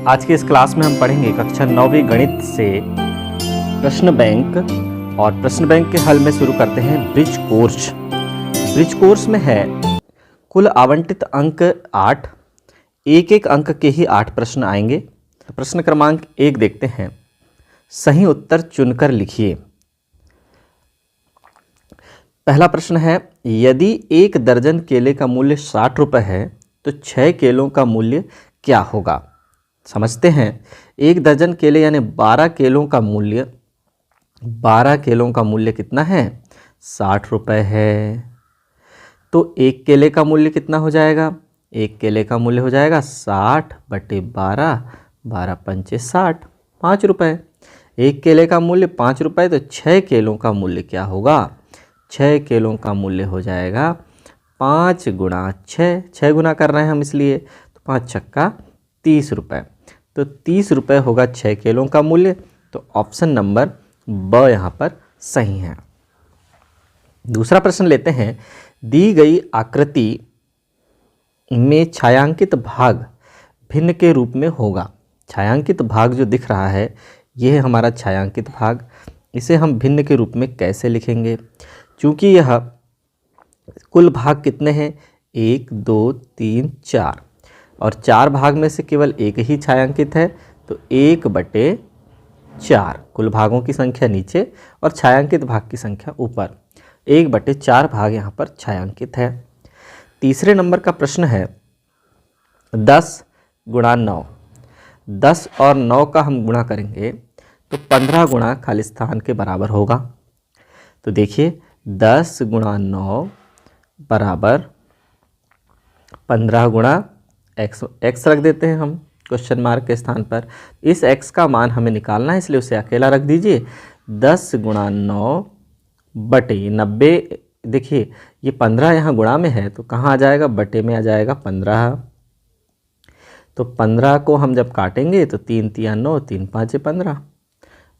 आज के इस क्लास में हम पढ़ेंगे कक्षा 9वीं गणित से प्रश्न बैंक। और प्रश्न बैंक के हल में शुरू करते हैं ब्रिज कोर्स। ब्रिज कोर्स में है कुल आवंटित अंक 8, एक एक अंक के ही 8 प्रश्न आएंगे। प्रश्न क्रमांक 1 देखते हैं। सही उत्तर चुनकर लिखिए। पहला प्रश्न है, यदि 1 दर्जन केले का मूल्य 60 रुपये है तो 6 केलों का मूल्य क्या होगा। समझते हैं। 1 दर्जन केले यानी 12 केलों का मूल्य, 12 केलों का मूल्य कितना है, 60 रुपये है। तो 1 केले का मूल्य कितना हो जाएगा, 1 केले का मूल्य हो जाएगा 60 बटे 12, 12 पंचे 60, 5 रुपये। 1 केले का मूल्य 5 रुपये, तो 6 केलों का मूल्य क्या होगा, 6 केलों का मूल्य हो जाएगा 5 गुणा 6, 6 गुना कर रहे हैं हम इसलिए, तो 5 छक्का 30 रुपये। तो 30 रुपये होगा 6 केलों का मूल्य। तो ऑप्शन नंबर ब यहाँ पर सही है। दूसरा प्रश्न लेते हैं। दी गई आकृति में छायांकित भाग भिन्न के रूप में होगा। छायांकित भाग जो दिख रहा है यह है हमारा छायांकित भाग। इसे हम भिन्न के रूप में कैसे लिखेंगे, चूँकि यह कुल भाग कितने हैं, 1 2 3 4, और 4 भाग में से केवल एक ही छायांकित है, तो 1 बटे 4 कुल भागों की संख्या नीचे और छायांकित भाग की संख्या ऊपर। 1 बटे 4 भाग यहाँ पर छायांकित है। तीसरे नंबर का प्रश्न है 10 गुणा 9। 10 और 9 का हम गुणा करेंगे तो 15 गुणा खाली स्थान के बराबर होगा। तो देखिए 10 गुणा 9 बराबर 15 गुणा x रख देते हैं हम क्वेश्चन मार्क के स्थान पर। इस x का मान हमें निकालना है, इसलिए उसे अकेला रख दीजिए। 10 गुणा 9 बटे 90। देखिए ये 15 यहाँ गुणा में है तो कहाँ आ जाएगा, बटे में आ जाएगा 15। तो 15 को हम जब काटेंगे तो 3 तिया 9, 3 पाँचे 15,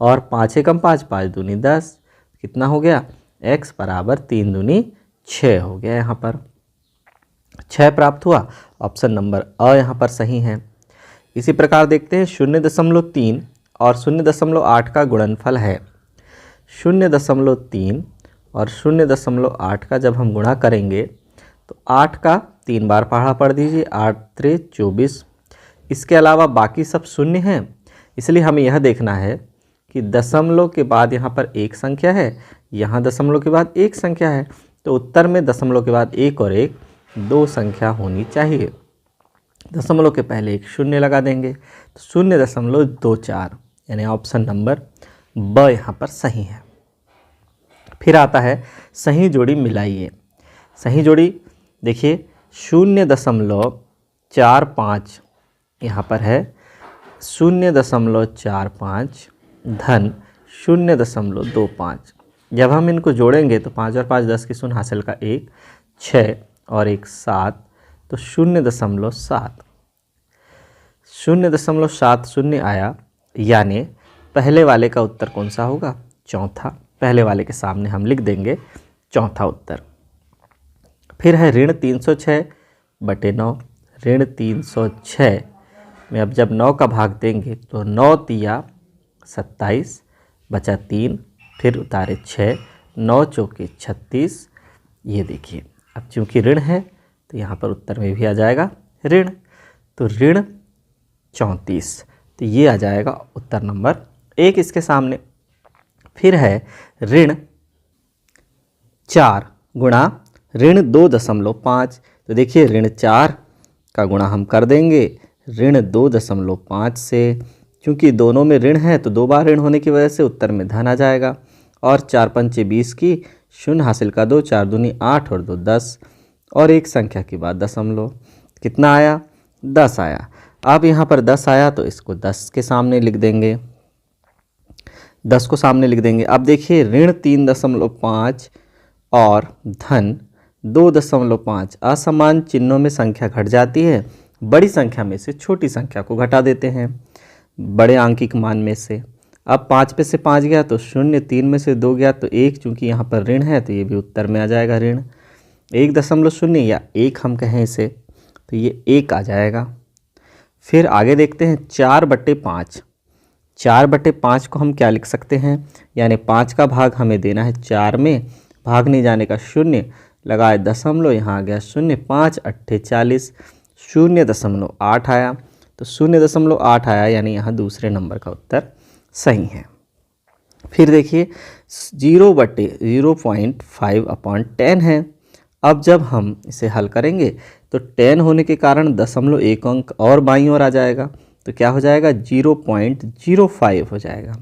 और 5 एकम 5, 5 दूनी 10, कितना हो गया, x बराबर 3 दूनी 6 हो गया। यहाँ पर 6 प्राप्त हुआ। ऑप्शन नंबर अ यहाँ पर सही है। इसी प्रकार देखते हैं 0.3 और 0.8 का गुणनफल है। 0.3 और 0.8 का जब हम गुणा करेंगे तो 8 का 3 बार पहाड़ा पढ़ दीजिए, 8 त्रे 24। इसके अलावा बाकी सब शून्य हैं, इसलिए हमें यह देखना है कि दशमलव के बाद यहाँ पर एक संख्या है, यहाँ दशमलव के बाद एक संख्या है, तो उत्तर में दशमलव के बाद 1 और 1 2 संख्या होनी चाहिए। दशमलव के पहले एक शून्य लगा देंगे तो 0.24, यानी ऑप्शन नंबर ब यहाँ पर सही है। फिर आता है सही जोड़ी मिलाइए। सही जोड़ी देखिए 0.45 यहाँ पर है, 0.45 धन 0.25। जब हम इनको जोड़ेंगे तो 5 और 5 10 की शून्य हासिल का 1, 6 और 1 7, तो 0.7। 0.70 आया, यानी पहले वाले का उत्तर कौन सा होगा, चौथा। पहले वाले के सामने हम लिख देंगे चौथा उत्तर। फिर है ऋण 306 बटे 9। ऋण 306 में अब जब 9 का भाग देंगे तो 9 तिया 27 बचा 3, फिर उतारे 6, 9 चौके 36। ये देखिए अब चूँकि ऋण है तो यहाँ पर उत्तर में भी आ जाएगा ऋण, तो ऋण 34। तो ये आ जाएगा उत्तर नंबर 1 इसके सामने। फिर है ऋण 4 गुणा ऋण 2.5। तो देखिए ऋण 4 का गुणा हम कर देंगे ऋण 2.5 से। क्योंकि दोनों में ऋण है तो 2 बार ऋण होने की वजह से उत्तर में धन आ जाएगा। और 4 पंचे 20 की शून्य हासिल का 2, 4 दूनी 8 और 2 10, और एक संख्या के बाद दशमलव, कितना आया, 10 आया। अब यहाँ पर 10 आया तो इसको 10 के सामने लिख देंगे, 10 को सामने लिख देंगे। अब देखिए ऋण 3.5 और धन 2.5, असमान चिन्हों में संख्या घट जाती है। बड़ी संख्या में से छोटी संख्या को घटा देते हैं बड़े आंकिक मान में से। अब 5 पे से 5 गया तो 0, 3 में से 2 गया तो 1, चूँकि यहाँ पर ऋण है तो ये भी उत्तर में आ जाएगा ऋण 1.0 या 1 हम कहें इसे, तो ये 1 आ जाएगा। फिर आगे देखते हैं 4/5। 4/5 को हम क्या लिख सकते हैं, यानी 5 का भाग हमें देना है 4 में, भाग नहीं जाने का शून्य, लगाए दशमलव, यहाँ आ गया शून्य, 5 अट्ठे 40, 0.8 आया। तो 0.8 आया, यानी यहाँ दूसरे नंबर का उत्तर सही है। फिर देखिए 0/0.5/10 है। अब जब हम इसे हल करेंगे तो 10 होने के कारण दशमलव एक अंक और बाईं ओर आ जाएगा, तो क्या हो जाएगा 0.05 हो जाएगा।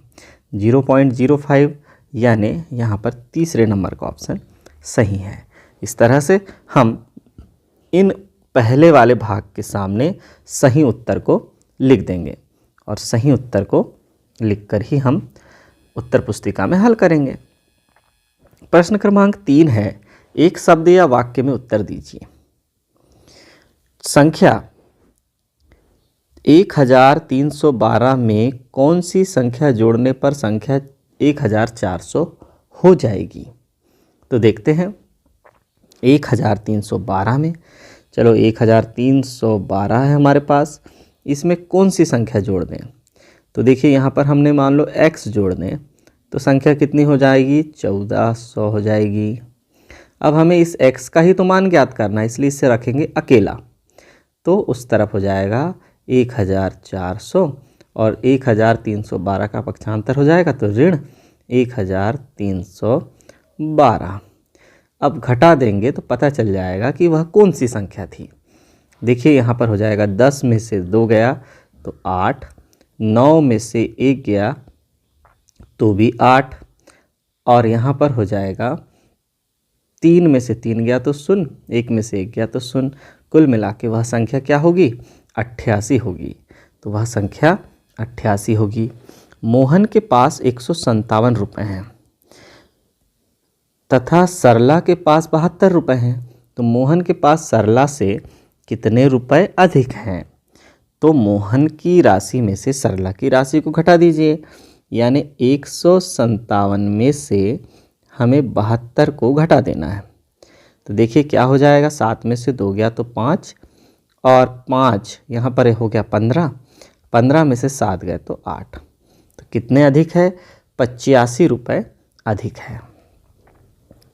0.05 यानी यहाँ पर तीसरे नंबर का ऑप्शन सही है। इस तरह से हम इन पहले वाले भाग के सामने सही उत्तर को लिख देंगे और सही उत्तर को लिखकर ही हम उत्तर पुस्तिका में हल करेंगे। प्रश्न क्रमांक 3 है, एक शब्द या वाक्य में उत्तर दीजिए। संख्या 1312 में कौन सी संख्या जोड़ने पर संख्या 1400 हो जाएगी? तो देखते हैं 1312 में, चलो 1312 है हमारे पास, इसमें कौन सी संख्या जोड़ दें? तो देखिए यहाँ पर हमने मान लो x जोड़ दें तो संख्या कितनी हो जाएगी, 1400 हो जाएगी। अब हमें इस x का ही तो मान ज्ञात करना है, इसलिए इसे रखेंगे अकेला, तो उस तरफ हो जाएगा 1400 और 1312 का पक्षांतर हो जाएगा तो ऋण 1312। अब घटा देंगे तो पता चल जाएगा कि वह कौन सी संख्या थी। देखिए यहाँ पर हो जाएगा 10 में से 2 गया तो 8, 9 में से 1 गया तो भी 8, और यहाँ पर हो जाएगा 3 में से 3 गया तो 0, 1 में से 1 गया तो 0, कुल मिला के वह संख्या क्या होगी, 88 होगी। तो वह संख्या 88 होगी। मोहन के पास 157 रुपये हैं तथा सरला के पास 72 रुपये हैं, तो मोहन के पास सरला से कितने रुपए अधिक हैं? तो मोहन की राशि में से सरला की राशि को घटा दीजिए, यानी 157 में से हमें 72 को घटा देना है। तो देखिए क्या हो जाएगा, 7 में से 2 गया तो 5 और 5 यहाँ पर हो गया 15, 15 में से 7 गए तो 8, तो कितने अधिक है, 85 रुपये अधिक है।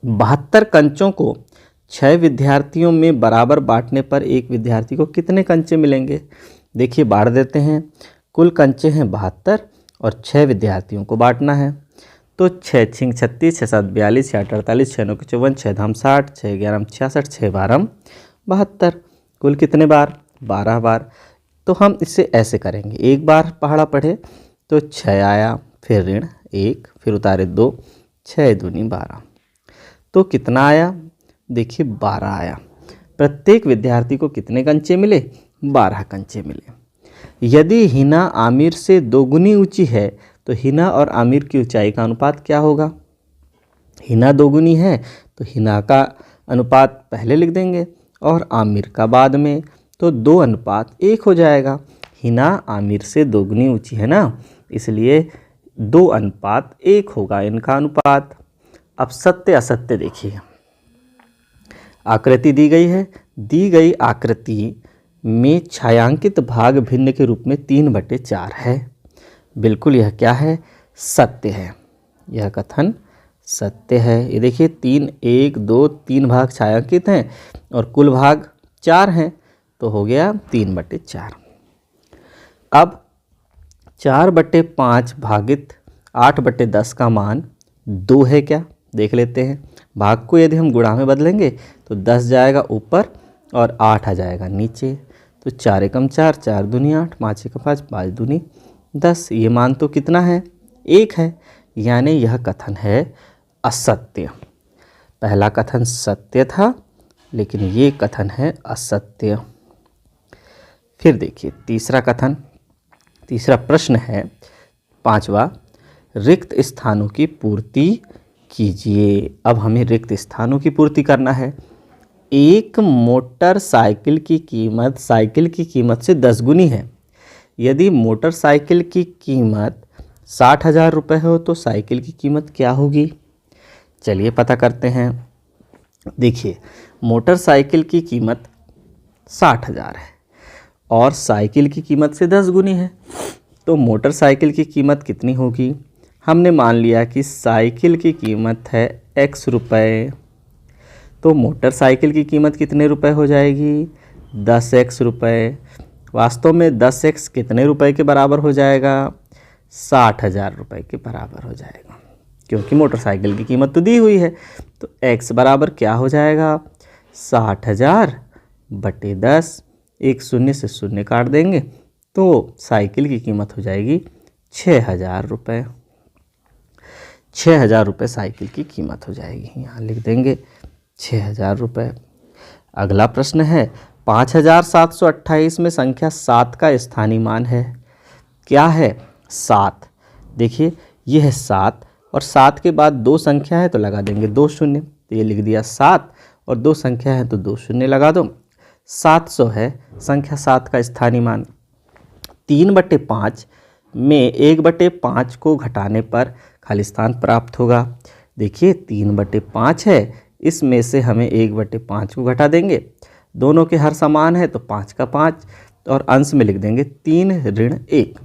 72 कंचों को 6 विद्यार्थियों में बराबर बांटने पर एक विद्यार्थी को कितने कंचे मिलेंगे? देखिए बांट देते हैं, कुल कंचे हैं 72 और 6 विद्यार्थियों को बांटना है, तो 6 छिंग 36, 6 7 42, 6 8 48, 6 9 54, 6 धाम 60, 6 11 66, 6 12 72, कुल कितने बार, 12 बार। तो हम इसे ऐसे करेंगे, एक बार पहाड़ा पढ़े तो 6 आया, फिर ऋण 1, फिर उतारे 2, 6 दूनी 12, तो कितना आया, देखिए 12 आया। प्रत्येक विद्यार्थी को कितने कंचे मिले, 12 कंचे मिले। यदि हिना आमिर से 2 गुनी ऊंची है तो हिना और आमिर की ऊंचाई का अनुपात क्या होगा? हिना 2 गुनी है तो हिना का अनुपात पहले लिख देंगे और आमिर का बाद में, तो 2:1 हो जाएगा। हिना आमिर से 2 गुनी ऊंची है ना, इसलिए 2:1 होगा इनका अनुपात। अब सत्य असत्य देखिए, आकृति दी गई है, दी गई आकृति में छायांकित भाग भिन्न के रूप में 3/4 है। बिल्कुल यह क्या है, सत्य है, यह कथन सत्य है। ये देखिए 3 1 2 3 भाग छायांकित हैं और कुल भाग 4 हैं, तो हो गया 3/4। अब 4/5 भागित 8/10 का मान 2 है क्या, देख लेते हैं। भाग को यदि हम गुणा में बदलेंगे तो 10 जाएगा ऊपर और 8 आ जाएगा नीचे, तो 4 एकम 4, 4 दूनी 8, 5 एकम 5, 5 दूनी 10। ये मान तो कितना है, 1 है, यानी यह कथन है असत्य। पहला कथन सत्य था लेकिन ये कथन है असत्य। फिर देखिए तीसरा कथन, तीसरा प्रश्न है 5वां, रिक्त स्थानों की पूर्ति कीजिए। अब हमें रिक्त स्थानों की पूर्ति करना है। एक मोटरसाइकिल की कीमत साइकिल की कीमत से 10 गुनी है। यदि मोटरसाइकिल की कीमत 60,000 रुपये हो तो साइकिल की कीमत क्या होगी? चलिए पता करते हैं। देखिए मोटरसाइकिल की कीमत 60,000 है और साइकिल की कीमत से 10 गुनी है। तो मोटरसाइकिल की कीमत कितनी होगी? हमने मान लिया कि साइकिल की कीमत है x रुपये, तो मोटरसाइकिल की कीमत कितने रुपए हो जाएगी? 10x रुपये। वास्तव में 10x कितने रुपए के बराबर हो जाएगा? 60,000 रुपये के बराबर हो जाएगा, क्योंकि मोटरसाइकिल की कीमत तो दी हुई है। तो x बराबर क्या हो जाएगा? 60,000 बटे 10। एक शून्य से शून्य काट देंगे तो साइकिल की कीमत हो जाएगी 6,000 रुपये। 6,000 रुपये साइकिल की कीमत हो जाएगी। यहाँ लिख देंगे 6,000 रुपये। अगला प्रश्न है 5,728 में संख्या 7 का स्थानीय मान है। क्या है? 7। देखिए ये है 7 और 7 के बाद दो संख्या है तो लगा देंगे 2 शून्य। तो ये लिख दिया 7 और दो संख्या है तो 2 शून्य लगा दो। 700 है संख्या 7 का स्थानीय मान। 3/5 में 1/5 को घटाने पर खाली स्थान प्राप्त होगा। देखिए 3/5 है, इसमें से हमें 1/5 को घटा देंगे। दोनों के हर समान है तो 5 का 5 और अंश में लिख देंगे 3 ऋण 1,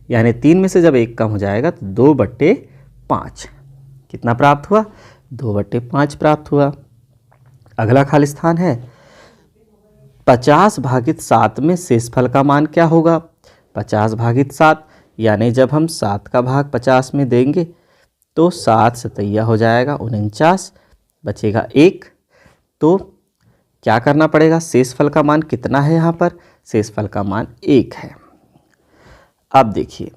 यानी 3 में से जब 1 कम हो जाएगा तो 2/5 कितना प्राप्त हुआ? 2/5 प्राप्त हुआ। अगला खाली स्थान है 50/7 में शेषफल का मान क्या होगा? 50/7 यानी जब हम 7 का भाग 50 में देंगे तो 7 सतैया हो जाएगा 49, बचेगा 1। तो क्या करना पड़ेगा? शेषफल का मान कितना है? यहाँ पर शेषफल का मान 1 है। अब देखिए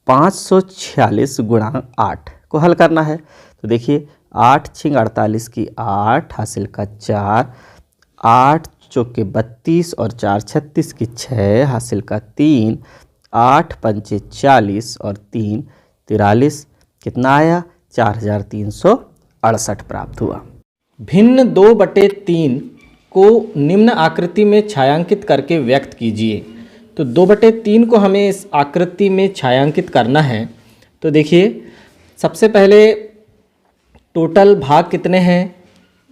546 गुणा 8 को हल करना है। तो देखिए 8 × 48 की 8 हासिल का 4, 8 चौके 32 और 4 36 की 6 हासिल का 3, 8 पंचे 40 और 3 43, कितना आया? 4,368 प्राप्त हुआ। भिन्न 2/3 को निम्न आकृति में छायांकित करके व्यक्त कीजिए। तो 2/3 को हमें इस आकृति में छायांकित करना है। तो देखिए सबसे पहले टोटल भाग कितने हैं?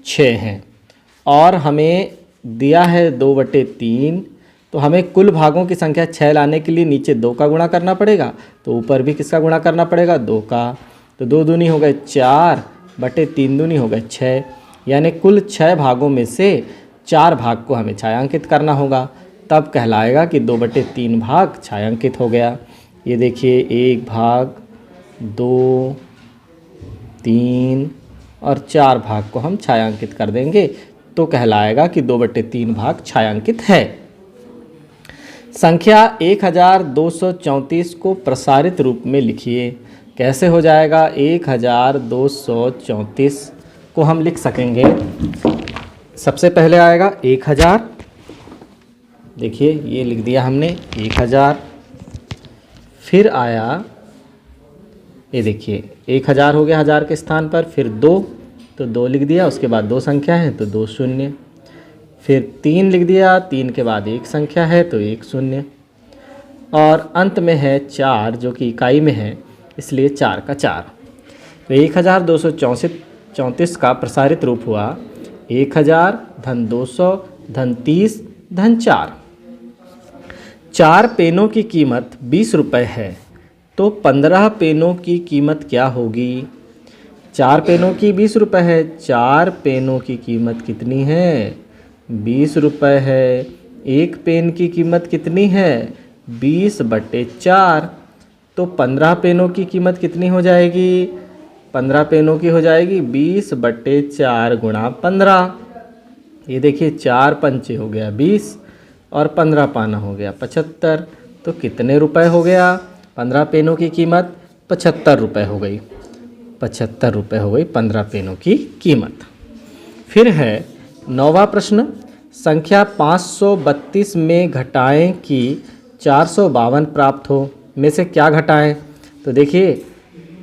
6 हैं और हमें दिया है 2/3, तो हमें कुल भागों की संख्या 6 लाने के लिए नीचे 2 का गुणा करना पड़ेगा, तो ऊपर भी किसका गुणा करना पड़ेगा? 2 का। तो 2 दूनी हो गए 4 बटे 3 दूनी हो गए 6, यानी कुल 6 भागों में से 4 भाग को हमें छायांकित करना होगा। तब कहलाएगा कि 2/3 भाग छायांकित हो गया। ये देखिए 1 भाग, 2, 3 और 4 भाग को हम छायांकित कर देंगे तो कहलाएगा कि 2/3 भाग छायांकित है। संख्या 1234 को प्रसारित रूप में लिखिए। कैसे हो जाएगा? 1234 को हम लिख सकेंगे। सबसे पहले आएगा 1000, देखिए ये लिख दिया हमने 1000। फिर आया, ये देखिए 1000 हो गया हज़ार के स्थान पर, फिर 2 तो 2 लिख दिया, उसके बाद 2 संख्या है तो 2 शून्य। फिर 3 लिख दिया, 3 के बाद 1 संख्या है तो 1 शून्य, और अंत में है 4 जो कि इकाई में है, इसलिए 4 का 4। तो 1234 का प्रसारित रूप हुआ 1000 धन 200 धन 30 धन 4। 4 पेनों की कीमत 20 रुपये है, तो 15 पेनों की कीमत क्या होगी? 4 पेनों की 20 रुपये है, 4 पेनों की कीमत कितनी है? 20 रुपये है। 1 पेन की कीमत कितनी है? 20/4। तो 15 पेनों की कीमत कितनी हो जाएगी? 15 पेनों की हो जाएगी 20/4 गुणा 15। ये देखिए 4 पंचे हो गया 20 और 15 पाना हो गया 75। तो कितने रुपए हो गया? 15 पेनों की कीमत 75 रुपये हो गई। 75 रुपये हो गई 15 पेनों की कीमत। फिर है 9वां प्रश्न, संख्या 532 में घटाएं कि 452 प्राप्त हो। में से क्या घटाएं? तो देखिए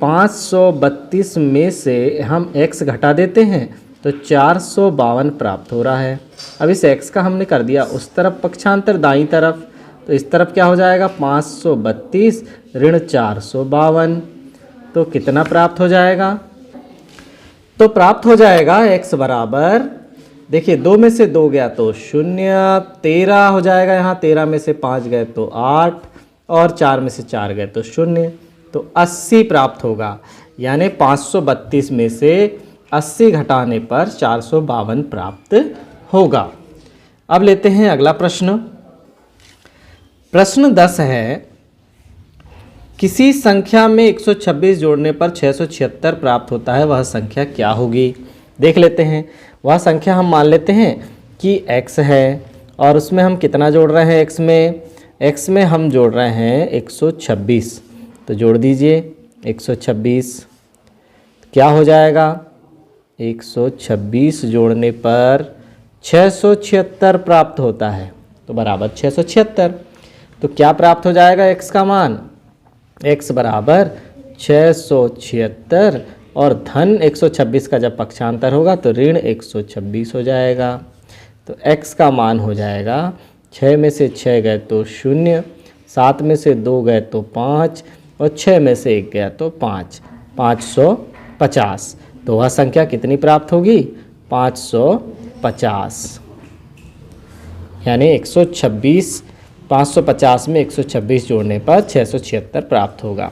532 में से हम x घटा देते हैं तो 452 प्राप्त हो रहा है। अब इस x का हमने कर दिया उस तरफ पक्षांतर दाईं तरफ, तो इस तरफ क्या हो जाएगा? 532 ऋण 452। तो कितना प्राप्त हो जाएगा? तो प्राप्त हो जाएगा x बराबर देखिए 2 में से 2 गया तो 0, 13 हो जाएगा यहाँ, 13 में से 5 गए तो 8 और 4 में से 4 गए तो 0, तो 80 प्राप्त होगा। यानी 532 में से 80 घटाने पर 452 प्राप्त होगा। अब लेते हैं अगला प्रश्न। प्रश्न 10 है, किसी संख्या में 126 जोड़ने पर 676 प्राप्त होता है, वह संख्या क्या होगी? देख लेते हैं। वह संख्या हम मान लेते हैं कि x है और उसमें हम कितना जोड़ रहे हैं? x में हम जोड़ रहे हैं 126, तो जोड़ दीजिए 126। क्या हो जाएगा? 126 जोड़ने पर 676 प्राप्त होता है, तो बराबर 676। तो क्या प्राप्त हो जाएगा x का मान? x बराबर 676 और धन 126 का जब पक्षांतर होगा तो ऋण 126 हो जाएगा। तो x का मान हो जाएगा 6 में से 6 गए तो 0, 7 में से 2 गए तो 5 और 6 में से 1 गया तो 5, 550। तो वह संख्या कितनी प्राप्त होगी? 550। यानी 126, 550 में 126 जोड़ने पर 676 प्राप्त होगा।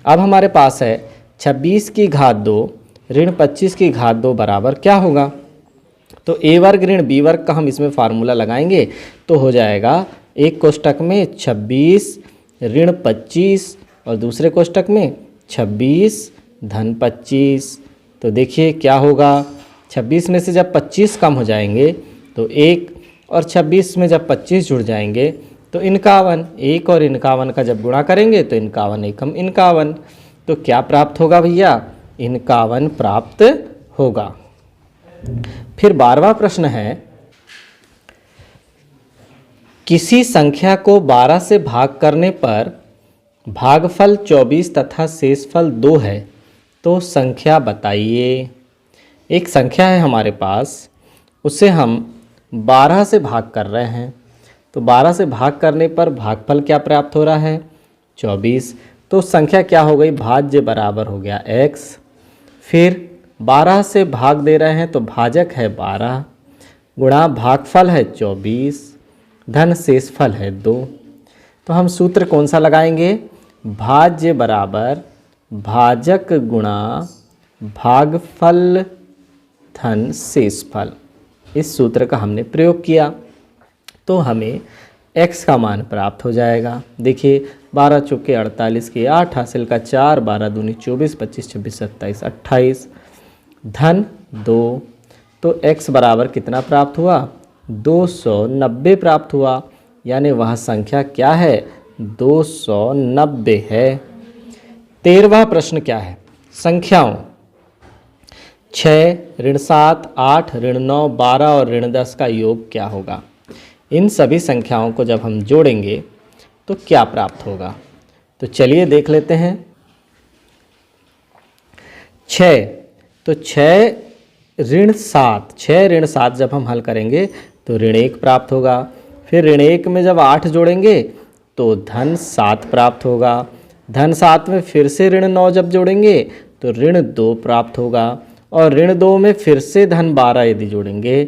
अब हमारे पास है 26 की घात 2 ऋण 25 की घात 2 बराबर क्या होगा? तो a वर्ग ऋण b वर्ग का हम इसमें फार्मूला लगाएंगे तो हो जाएगा एक कोष्टक में 26 ऋण 25 और दूसरे कोष्टक में 26 धन 25। तो देखिए क्या होगा? 26 में से जब 25 कम हो जाएंगे तो 1 और 26 में जब 25 जुड़ जाएंगे तो 51। 1 और 51 का जब गुणा करेंगे तो 51 एकम 51। तो क्या प्राप्त होगा भैया? 51 प्राप्त होगा। फिर 12वां प्रश्न है, किसी संख्या को 12 से भाग करने पर भागफल 24 तथा शेषफल 2 है, तो संख्या बताइए। एक संख्या है हमारे पास, उसे हम 12 से भाग कर रहे हैं, तो 12 से भाग करने पर भागफल क्या प्राप्त हो रहा है? 24। तो संख्या क्या हो गई? भाज्य बराबर हो गया x। फिर 12 से भाग दे रहे हैं तो भाजक है 12 गुणा भागफल है 24 धन शेषफल है 2। तो हम सूत्र कौन सा लगाएंगे? भाज्य बराबर भाजक गुणा भागफल धन शेषफल। इस सूत्र का हमने प्रयोग किया तो हमें x का मान प्राप्त हो जाएगा। देखिए 12 चौके 48 के 8 हासिल का 4, 12 दूनी 24, 25 26 27 28 धन 2। तो x बराबर कितना प्राप्त हुआ? 290 प्राप्त हुआ। यानी वह संख्या क्या है? 290 है। 13वां प्रश्न क्या है? संख्याओं 6 ऋण 7 8 ऋण 9 12 और ऋण 10 का योग क्या होगा? इन सभी संख्याओं को जब हम जोड़ेंगे तो क्या प्राप्त होगा? तो चलिए देख लेते हैं। 6, तो 6 ऋण 7, 6 ऋण 7 जब हम हल करेंगे तो ऋण 1 प्राप्त होगा। फिर ऋण 1 में जब 8 जोड़ेंगे तो धन 7 प्राप्त होगा। धन 7 में फिर से ऋण 9 जब जोड़ेंगे तो ऋण 2 प्राप्त होगा। और ऋण 2 में फिर से धन 12 यदि जोड़ेंगे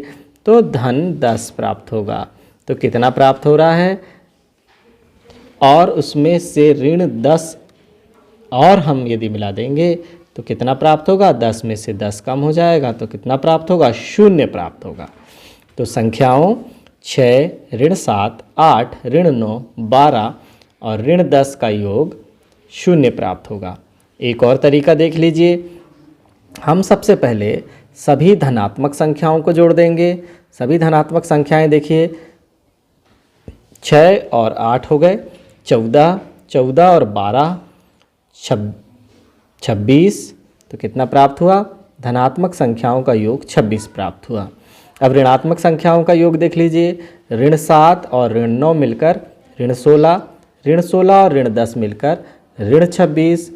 तो धन 10 प्राप्त होगा। तो कितना प्राप्त हो रहा है? और उसमें से ऋण 10 और हम यदि मिला देंगे तो कितना प्राप्त होगा? 10 में से 10 कम हो जाएगा तो कितना प्राप्त होगा? 0 प्राप्त होगा। तो संख्याओं 6 ऋण 7 8 ऋण 9 12 और ऋण 10 का योग 0 प्राप्त होगा। एक और तरीका देख लीजिए। हम सबसे पहले सभी धनात्मक संख्याओं को जोड़ देंगे। सभी धनात्मक संख्याएं देखिए 6 और 8 हो गए 14, 14 और 12 26। तो कितना प्राप्त हुआ? धनात्मक संख्याओं का योग 26 प्राप्त हुआ। अब ऋणात्मक संख्याओं का योग देख लीजिए। ऋण 7 और ऋण 9 मिलकर ऋण 16, ऋण 16 और ऋण 10 मिलकर ऋण 26।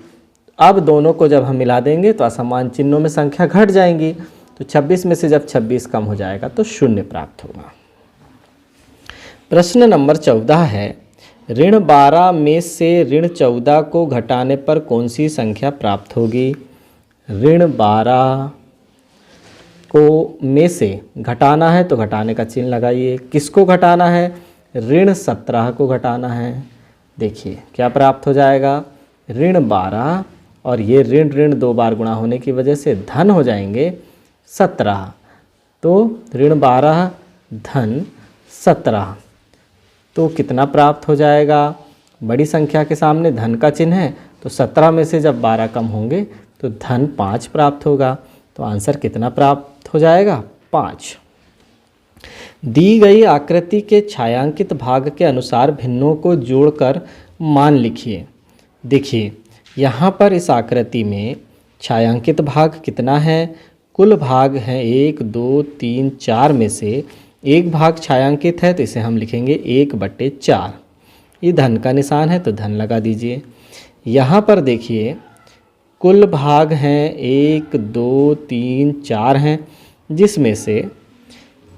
अब दोनों को जब हम मिला देंगे तो असमान चिन्हों में संख्या घट जाएंगी। तो 26 में से जब 26 कम हो जाएगा तो 0 प्राप्त होगा। प्रश्न नंबर 14 है, ऋण 12 में से ऋण 14 को घटाने पर कौन सी संख्या प्राप्त होगी? ऋण 12 को में से घटाना है तो घटाने का चिन्ह लगाइए। किसको घटाना है? ऋण 17 को घटाना है। देखिए क्या प्राप्त हो जाएगा, ऋण 12 और ये ऋण ऋण 2 बार गुणा होने की वजह से धन हो जाएंगे 17। तो ऋण 12 धन 17, तो कितना प्राप्त हो जाएगा? बड़ी संख्या के सामने धन का चिन्ह है तो 17 में से जब 12 कम होंगे तो धन 5 प्राप्त होगा। तो आंसर कितना प्राप्त हो जाएगा? 5। दी गई आकृति के छायांकित भाग के अनुसार भिन्नों को जोड़कर मान लिखिए। देखिए यहाँ पर इस आकृति में छायांकित भाग कितना है? कुल भाग हैं 1 2 3 4 में से एक भाग छायांकित है तो इसे हम लिखेंगे 1/4। ये धन का निशान है तो धन लगा दीजिए। यहाँ पर देखिए कुल भाग हैं 1 2 3 4 हैं, जिसमें से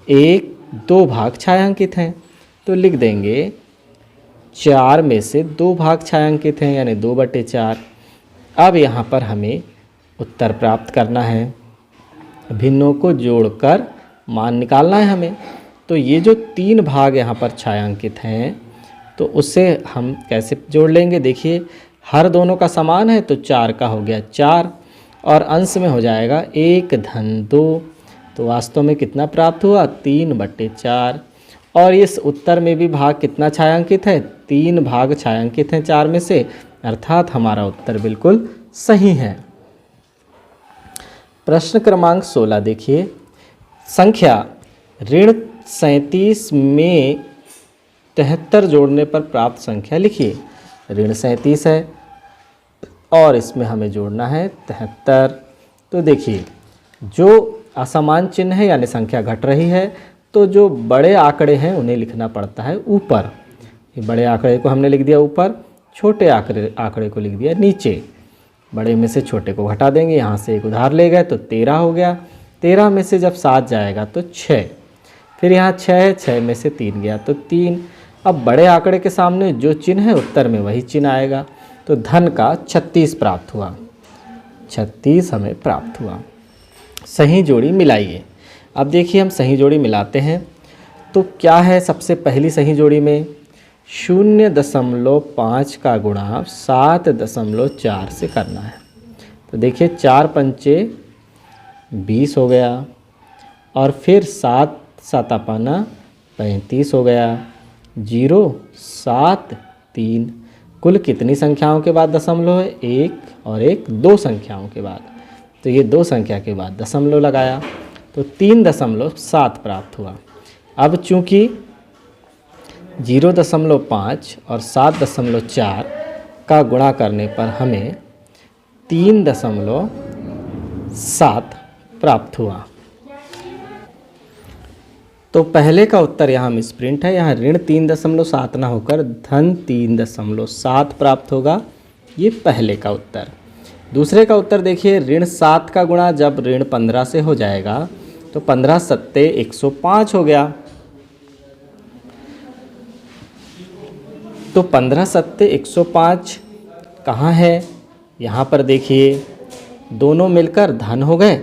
1 2 भाग छायांकित हैं तो लिख देंगे 4 में से 2 भाग छायांकित हैं यानी 2/4। अब यहाँ पर हमें उत्तर प्राप्त करना है, भिन्नों को जोड़कर मान निकालना है हमें। तो ये जो 3 भाग यहाँ पर छायांकित हैं तो उससे हम कैसे जोड़ लेंगे? देखिए हर दोनों का समान है तो 4 का हो गया 4 और अंश में हो जाएगा 1 धन 2। तो वास्तव में कितना प्राप्त हुआ? 3/4। और इस उत्तर में भी भाग कितना छायांकित है? 3 भाग छायांकित हैं 4 में से, अर्थात हमारा उत्तर बिल्कुल सही है। प्रश्न क्रमांक 16 देखिए, संख्या ऋण 37 में 73 जोड़ने पर प्राप्त संख्या लिखिए। ऋण 37 है और इसमें हमें जोड़ना है 73। तो देखिए जो असमान चिन्ह है यानी संख्या घट रही है तो जो बड़े आंकड़े हैं उन्हें लिखना पड़ता है ऊपर। ये बड़े आंकड़े को हमने लिख दिया ऊपर, छोटे आंकड़े को लिख दिया नीचे। बड़े में से छोटे को घटा देंगे, यहाँ से एक उधार ले गए तो 13 हो गया। 13 में से जब 7 जाएगा तो 6, फिर यहाँ 6 है, 6 में से 3 गया तो 3। अब बड़े आंकड़े के सामने जो चिन्ह है उत्तर में वही चिन्ह आएगा। तो धन का 36 प्राप्त हुआ, 36 हमें प्राप्त हुआ। सही जोड़ी मिलाइए। अब देखिए हम सही जोड़ी मिलाते हैं तो क्या है? सबसे पहली सही जोड़ी में 0.5 का गुणा 7.4 से करना है। तो देखिए 4 पंचे 20 हो गया और फिर 7 7 35 हो गया, 0 7 3। कुल कितनी संख्याओं के बाद दशमलव है? 1 और 1 2 संख्याओं के बाद। तो ये 2 संख्या के बाद दशमलव लगाया तो 3.7 प्राप्त हुआ। अब चूँकि 0.5 और 7.4 का गुणा करने पर हमें 3.7 प्राप्त हुआ। तो पहले का उत्तर यहाँ मिसप्रिंट है, यहाँ ऋण 3.7 ना होकर धन 3.7 प्राप्त होगा। ये पहले का उत्तर। दूसरे का उत्तर देखिए, ऋण 7 का गुणा जब ऋण 15 से हो जाएगा तो 15 सत्ते 105 हो गया। तो 15 सत्ते 105 कहाँ है? यहाँ पर देखिए दोनों मिलकर धन हो गए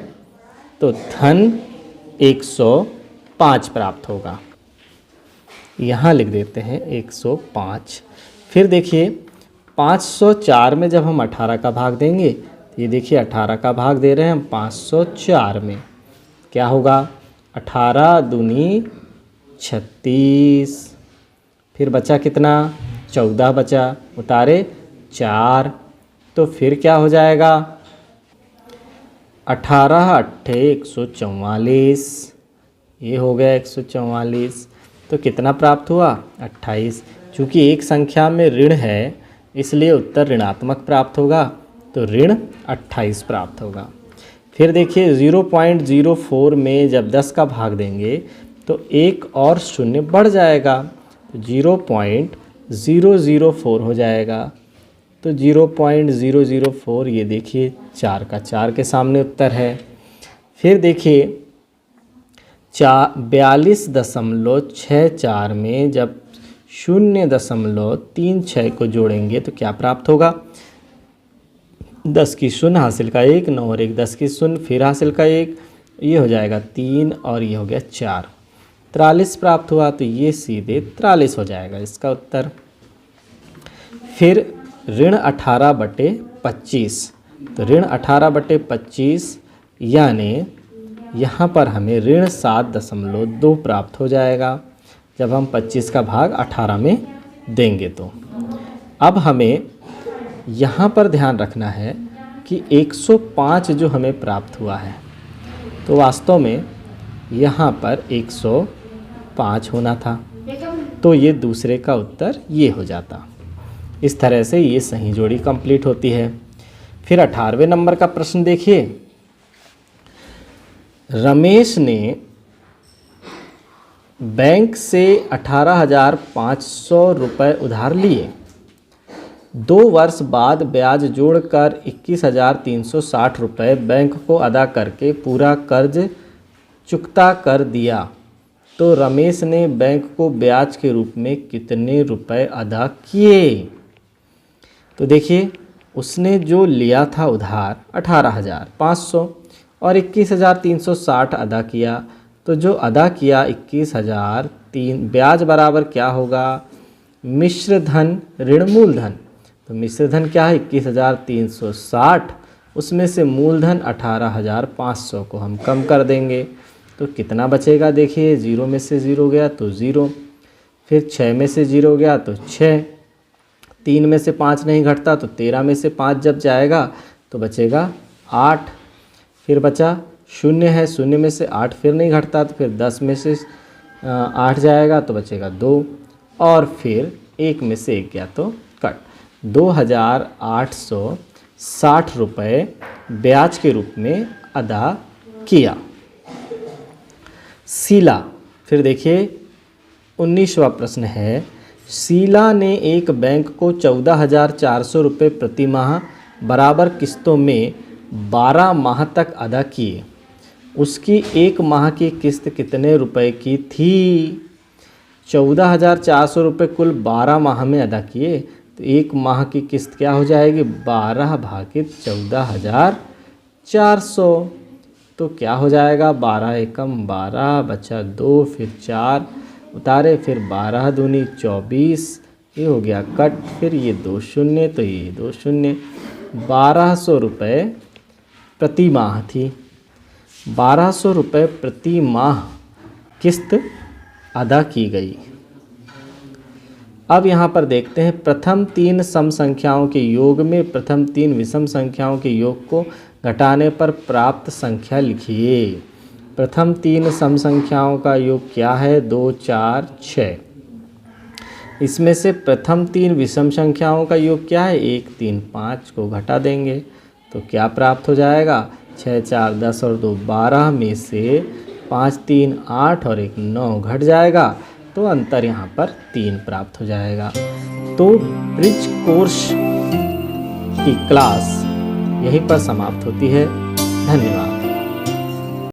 तो धन 105 प्राप्त होगा। यहाँ लिख देते हैं 105। फिर देखिए 504 में जब हम 18 का भाग देंगे, ये देखिए 18 का भाग दे रहे हैं हम 504 में, क्या होगा? 18 दूनी 36। फिर बचा कितना? 14 बचा, उतारे 4। तो फिर क्या हो जाएगा? 18 अट्ठे 144, ये हो गया 144। तो कितना प्राप्त हुआ? 28। चूँकि एक संख्या में ऋण है इसलिए उत्तर ऋणात्मक प्राप्त होगा, तो ऋण 28 प्राप्त होगा। फिर देखिए 0.04 में जब 10 का भाग देंगे तो एक और शून्य बढ़ जाएगा, तो 0.004 हो जाएगा। तो 0.004 ये देखिए 4 का 4 के सामने उत्तर है। फिर देखिए 42.64 में जब 0.36 को जोड़ेंगे तो क्या प्राप्त होगा? 10 की शून्य हासिल का 1, 9 और 1 10 की शून्य, फिर हासिल का 1 ये हो जाएगा 3 और ये हो गया 4, 43 प्राप्त हुआ, तो ये सीधे 43 हो जाएगा इसका उत्तर। फिर ऋण 18/25, तो ऋण 18/25 यानी यहाँ पर हमें ऋण 7.2 प्राप्त हो जाएगा जब हम 25 का भाग 18 में देंगे। तो अब हमें यहाँ पर ध्यान रखना है कि 105 जो हमें प्राप्त हुआ है, तो वास्तव में यहाँ पर 105 होना था, तो ये दूसरे का उत्तर ये हो जाता। इस तरह से ये सही जोड़ी कंप्लीट होती है। फिर 18वें नंबर का प्रश्न देखिए। रमेश ने बैंक से 18,500 रुपये उधार लिए, 2 वर्ष बाद ब्याज जोड़कर 21,360 रुपये बैंक को अदा करके पूरा कर्ज चुकता कर दिया, तो रमेश ने बैंक को ब्याज के रूप में कितने रुपए अदा किए। तो देखिए उसने जो लिया था उधार 18,500 और 21,360 अदा किया, तो जो अदा किया 21,003, ब्याज बराबर क्या होगा, मिश्र धन ऋण मूलधन। तो मिश्र धन क्या है 21,360, उसमें से मूलधन 18,500 को हम कम कर देंगे, तो कितना बचेगा। देखिए 0 में से 0 गया तो 0, फिर 6 में से 0 गया तो 6, 3 में से 5 नहीं घटता तो 13 में से 5 जब जाएगा तो बचेगा 8, फिर बचा 0 है, 0 में से 8 फिर नहीं घटता तो फिर 10 में से 8 जाएगा तो बचेगा 2, और फिर 1 में से 1 गया तो कट। 2,860 रुपये ब्याज के रूप में अदा किया। शीला, फिर देखिए 19वां प्रश्न है। शीला ने एक बैंक को 14,400 रुपये प्रति माह बराबर किस्तों में 12 माह तक अदा किए। उसकी एक माह की किस्त कितने रुपए की थी। 14,400 रुपये कुल 12 माह में अदा किए, तो एक माह की किस्त क्या हो जाएगी 12 भागित 14,400, तो क्या हो जाएगा 12 एकम 12 बचा 2, फिर 4 उतारे, फिर 12 दूनी 24, ये हो गया कट, फिर ये 2 शून्य तो ये 2 शून्य, 1200 रुपये प्रति माह थी। 1200 रुपये प्रति माह किस्त अदा की गई। अब यहाँ पर देखते हैं प्रथम 3 सम संख्याओं के योग में प्रथम 3 विषम संख्याओं के योग को घटाने पर प्राप्त संख्या लिखिए। प्रथम 3 सम संख्याओं का योग क्या है 2, 4, 6। इसमें से प्रथम 3 विषम संख्याओं का योग क्या है 1, 3, 5 को घटा देंगे तो क्या प्राप्त हो जाएगा 6, 4, 10 और 2, 12 में से 5, 3, 8 और 1, 9 घट जाएगा, तो अंतर यहाँ पर 3 प्राप्त हो जाएगा। तो ब्रिज कोर्स की क्लास यहीं पर समाप्त होती है। धन्यवाद।